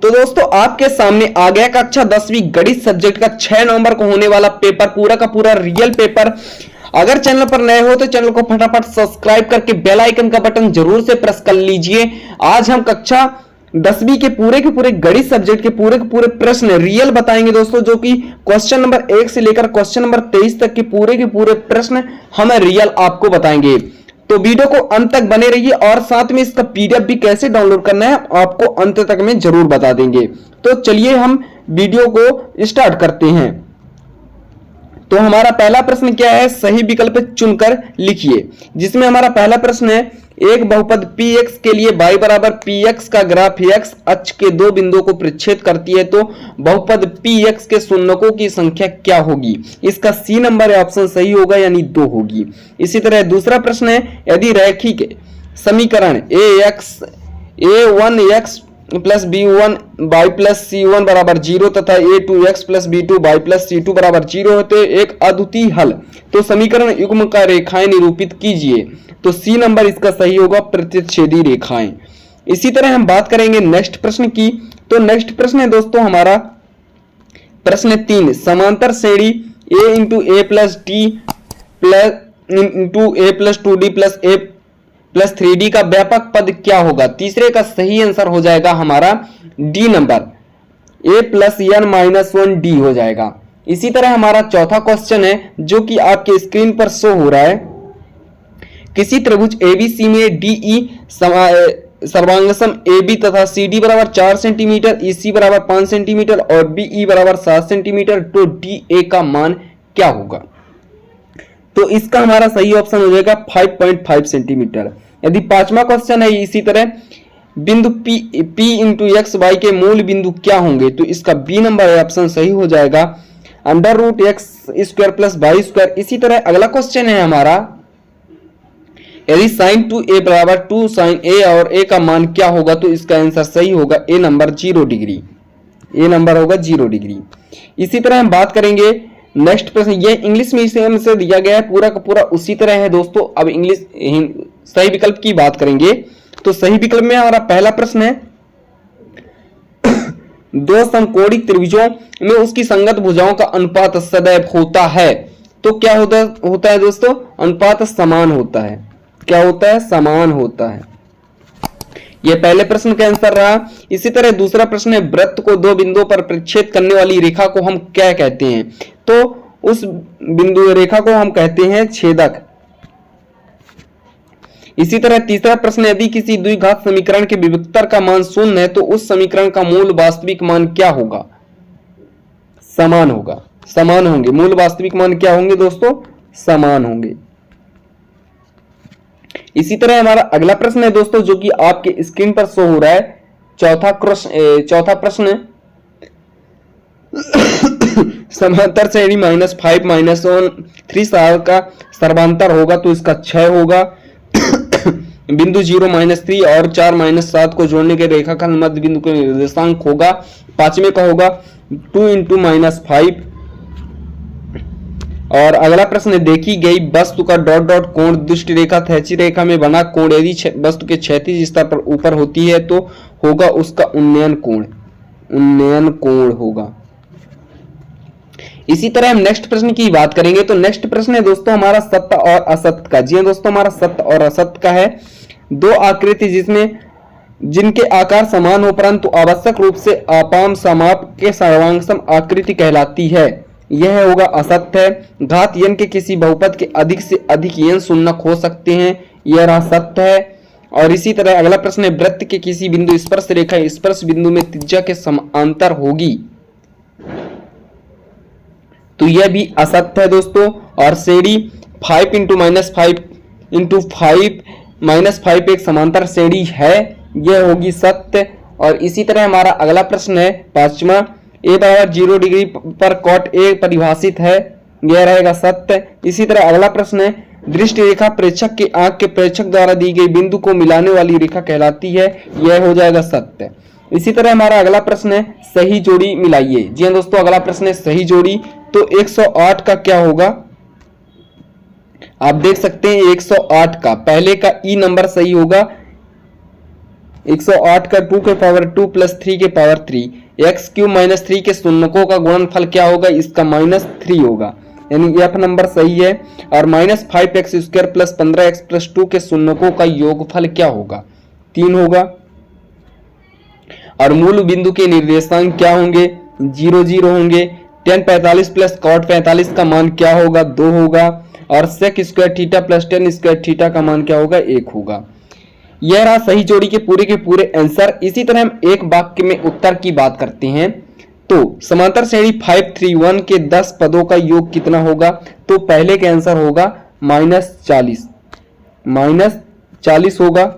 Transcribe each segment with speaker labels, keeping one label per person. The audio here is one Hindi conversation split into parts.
Speaker 1: तो दोस्तों आपके सामने आ गया कक्षा 10वीं गणित सब्जेक्ट का 6 नवंबर को होने वाला पेपर, पूरा का पूरा रियल पेपर। अगर चैनल पर नए हो तो चैनल को फटाफट सब्सक्राइब करके बेल आइकन का बटन जरूर से प्रेस कर लीजिए। आज हम कक्षा 10वीं के पूरे गणित सब्जेक्ट के पूरे प्रश्न रियल बताएंगे दोस्तों, जो कि क्वेश्चन नंबर 1 से लेकर क्वेश्चन नंबर 23 तक के पूरे प्रश्न हम रियल आपको बताएंगे। तो वीडियो को अंत तक बने रहिए और साथ में इसका पीडीएफ भी कैसे डाउनलोड करना है आपको अंत तक में जरूर बता देंगे। तो चलिए हम वीडियो को स्टार्ट करते हैं। तो हमारा पहला प्रश्न क्या है, सही विकल्प चुनकर लिखिए। जिसमें हमारा पहला प्रश्न है, एक बहुपद px के लिए y बराबर px का ग्राफ x अक्ष के दो बिंदुओं को प्रच्छेद करती है तो बहुपद px के शून्यकों की संख्या क्या होगी। इसका सी नंबर ऑप्शन सही होगा, यानी 2 होगी। इसी तरह दूसरा प्रश्न है, यदि रैखिक समीकरण a1x plus b1y plus c1 बराबर 0 तथा a2x plus b2y plus c2 बराबर 0 होते एक अद्वितीय हल, तो समीकरण युग्म का रेखाएं निरूपित कीजिए। तो सी नंबर इसका सही होगा, प्रतिच्छेदी रेखाएं। इसी तरह हम बात करेंगे नेक्स्ट प्रश्न की। तो नेक्स्ट प्रश्न है दोस्तों हमारा प्रश्न 3, समांतर श्रेणी a into A plus D plus into A plus 2d plus A plus 3d का व्यापक पद क्या होगा। तीसरे का सही आंसर हो जाएगा हमारा D number, a plus n minus 1d हो जाएगा। इसी तरह हमारा चौथा क्वेश्चन है, जो कि आपके स्क्रीन पर शो हो रहा है। किसी त्रिभुज ABC में DE सर्वांगसम AB तथा CD बराबर 4 सेंटीमीटर, EC बराबर 5 सेंटीमीटर और BE बराबर 7 सेंटीमीटर, तो DA का मान क्या होगा। तो इसका हमारा सही ऑप्शन हो जाएगा 5.5 सेंटीमीटर। यदि पांचवा क्वेश्चन है इसी तरह, बिंदु P इंटू एक्स वाई के मूल बिंदु क्या होंगे, तो इसका बी नंबर ऑप्शन सही हो जाएगा under root x square plus y square. इसी तरह अगला क्वेश्चन है हमारा, यदि साइन 2a बराबर 2 साइन a और a का मान क्या होगा, तो इसका आंसर सही होगा ए नंबर 0 डिग्री, ए नंबर होगा 0 डिग्री। इसी तरह हम बात करेंगे नेक्स्ट प्रश्न, ये इंग्लिश में से दिया गया है, पूरा का पूरा उसी तरह है दोस्तों। अब इंग्लिश सही विकल्प की बात करेंगे। तो सही विकल्प में हमारा पहला प्रश्न है, दो समकोणिक त्रिभुजों में उसकी संगत भुजाओं का अनुपात सदैव होता है, तो क्या होता है दोस्तों, अनुपात समान होता है। क्या होता है, समान होता है। यह पहले प्रश्न का आंसर रहा। इसी तरह दूसरा प्रश्न है, वृत्त को दो बिंदुओं पर प्रक्षेप करने वाली रेखा को हम क्या कहते हैं, तो उस बिंदु रेखा को हम कहते हैं छेदक। इसी तरह तीसरा प्रश्न, यदि किसी द्विघात समीकरण के विभक्तर का मान 0 है तो उस समीकरण का मूल वास्तविक मान क्या होगा, समान होगा, समान होंगे। मूल वास्तविक मान क्या होंगे दोस्तों, समान होंगे। इसी तरह हमारा अगला प्रश्न है दोस्तों, जो कि आपके स्क्रीन पर शो हो रहा है। चौथा प्रश्न समांतर श्रेणी -5 -1 3 साल का सर्वांतर होगा, तो इसका 6 होगा। बिंदु 0 -3 और 4 -7 को जोड़ने के रेखाखंड मध्य बिंदु का निर्देशांक होगा। पांचवें का होगा 2 इंटू -5। और अगला प्रश्न, देखी गई वस्तु का डॉट डॉट कोण दुष्ट रेखा क्षैतिज रेखा में बना कोण यदि वस्तु के क्षैतिज स्तर पर ऊपर होती है तो होगा उसका उन्नयन कोण, उन्नयन कोण होगा। इसी तरह हम नेक्स्ट प्रश्न की बात करेंगे। तो नेक्स्ट प्रश्न है दोस्तों हमारा सत्य और असत्य का। जी दोस्तों, हमारा सत्य और असत्य का है। दो आकृति जिनके आकार समान हो परंतु आवश्यक रूप से आपाम समाप के सर्वांगसम आकृति कहलाती है, यह होगा असत्य है। घात n के किसी बहुपद के अधिक से अधिक n शून्यक हो सकते हैं, यह रहा सत्य है। और इसी तरह अगला प्रश्न है, वृत्त के किसी बिंदु स्पर्श रेखा स्पर्श बिंदु में त्रिज्या के समांतर होगी, तो यह भी असत्य है दोस्तों। और श्रेणी 5 इंटू -5 इंटू 5 -5 एक समांतर श्रेणी है, यह होगी सत्य। और इसी तरह हमारा अगला प्रश्न है पांचवा, a बराबर 0 डिग्री पर कॉट a परिभाषित है, यह रहेगा सत्य। इसी तरह अगला प्रश्न है, दृष्टि रेखा प्रेक्षक के आंख के प्रेक्षक द्वारा दी गई बिंदु को मिलाने वाली रेखा कहलाती है, यह हो जाएगा सत्य। इसी तरह हमारा अगला प्रश्न है, सही जोड़ी मिलाइए। जी हाँ दोस्तों, अगला प्रश्न है सही जोड़ी। तो 108 का क्या होगा, आप देख सकते हैं 108 का पहले का ई नंबर सही होगा, 108 का 2 के पावर 2 प्लस 3 के पावर 3, एक्स क्यूब माइनस 3 के शून्यकों का गुणनफल क्या होगा, इसका -3 होगा, यानी एफ नंबर सही है। और -5x² प्लस 15x प्लस 2 के शून्यकों का योगफल क्या होगा, 3 होगा। और मूल बिंदु के निर्देशांक क्या होंगे, 0 0 होंगे। tan 45 प्लस cot 45 का मान क्या होगा, 2 होगा। और sec square theta plus tan square theta का मान क्या होगा, 1 होगा। यह रहा सही जोड़ी के पूरे आंसर। इसी तरह हम एक वाक्य में उत्तर की बात करते हैं। तो समांतर श्रेणी 531 के 10 पदों का योग कितना होगा, तो पहले का आंसर होगा -40 होगा।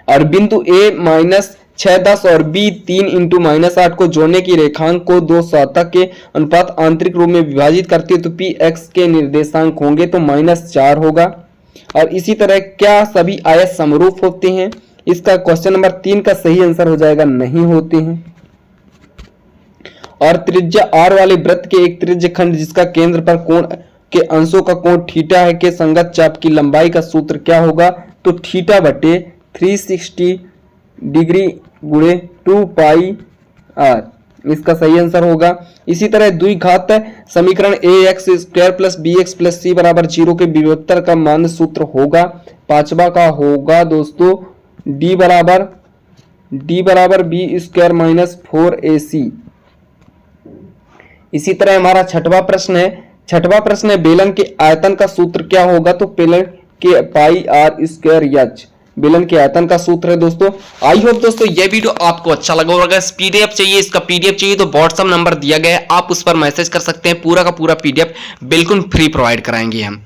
Speaker 1: और बिंदु A -6 10 और B 3 × -8 को जोड़ने की रेखांक को 2 शतक के अनुपात आंतरिक रूप में विभाजित करती है, तो Px के निर्देशांक होंगे तो -4 होगा। और इसी तरह क्या सभी आयत समरूप होते हैं, इसका क्वेश्चन नंबर 3 का सही आंसर हो जाएगा, नहीं होते हैं। और त्रिज्या r वाले वृत्त के एक त्रिज्य खंड जिसका केंद्र पर कोण के अंशों का कोण थीटा है के संगत चाप की लंबाई का सूत्र क्या होगा, तो थीटा बटे 360 डिग्री गुणे 2 पाई r, इसका सही आंसर होगा। इसी तरह द्विघात समीकरण ax² plus bx plus c बराबर 0 के विभक्तर का मान सूत्र होगा। पांचवा का होगा दोस्तों d बराबर b² माइनस 4ac। इसी तरह हमारा छठवां प्रश्न है बेलन के आयतन का सूत्र क्या होगा, तो बेलन के पाई r² h बेलन के आयतन का सूत्र है दोस्तों। आई होप दोस्तों ये वीडियो आपको अच्छा लगा होगा। पीडीएफ चाहिए, इसका पीडीएफ चाहिए तो व्हाट्सएप नंबर दिया गया है, आप उस पर मैसेज कर सकते हैं। पूरा का पूरा पीडीएफ बिल्कुल फ्री प्रोवाइड कराएंगे हम।